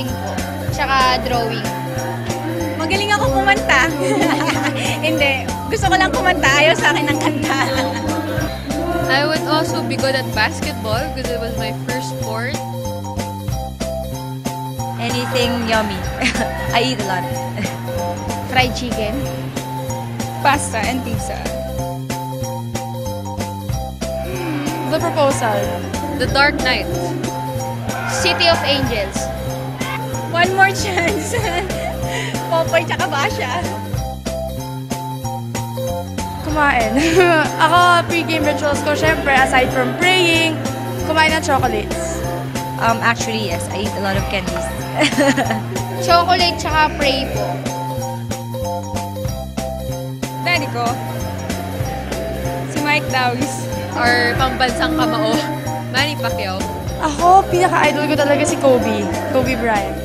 dancing po. Tsaka drawing. Magaling ako kumanta. Hindi. Gusto ko lang kumanta. Ayaw sa akin ng kanta. I would also be good at basketball because it was my first sport. Anything yummy. I eat a lot. Fried chicken. Pasta and pizza. The Proposal. The Dark Knight. City of Angels. One More Chance. Popoy tsaka Basha. Kumain. Ako, pre-game rituals ko, syempre, aside from praying, kumain ng chocolates. Actually, yes. I eat a lot of candies. Chocolate tsaka pray po. Daddy ko. Si Mike Dawis. Our pambansang kamao. Manny Pacquiao. Ako, pinaka-idol ko talaga si Kobe. Kobe Bryant.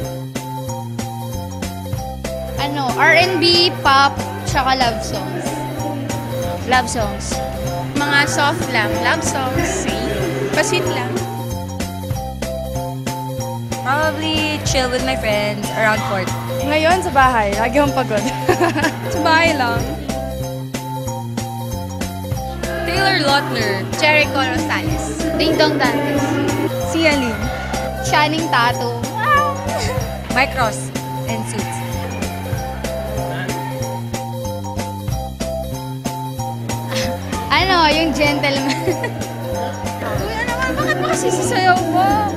R&B, pop, tsaka love songs. Love songs. Mga soft lang. Love songs. Pa-sweet lang. Probably chill with my friends around court. Ngayon, sa bahay. Lagi akong pagod. Sa bahay lang. Taylor Lautner. Jericho Rosales. Ding Dong Dantes. Sia Lim. Channing Tatum. Mike Ross and Suits. Yung gentleman. Kuya naman, bakit mo kasi sasayaw mo?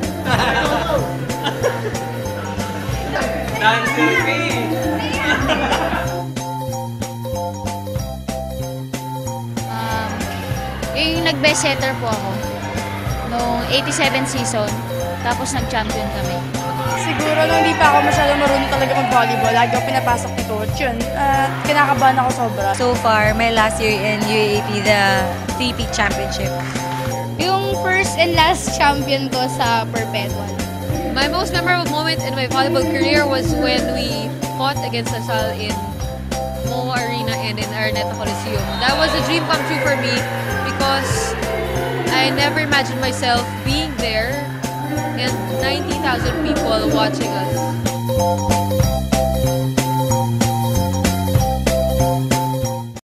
Dancer Queen! Yung nag-best setter po ako. Noong 87 season. Tapos nag-champion kami. Siguro nung hindi pa ako masyadong marunong talaga mag-volleyball, lagi ako pinapasok ni coach. Yun, kinakabahan ako sobra. So far, my last year in UAAP, the 3-peat championship. Yung first and last champion ko sa Perpetual. My most memorable moment in my volleyball career was when we fought against Lasal in Mo Arena and in Araneta Coliseum. That was a dream come true for me because I never imagined myself being there and 90,000 people watching us.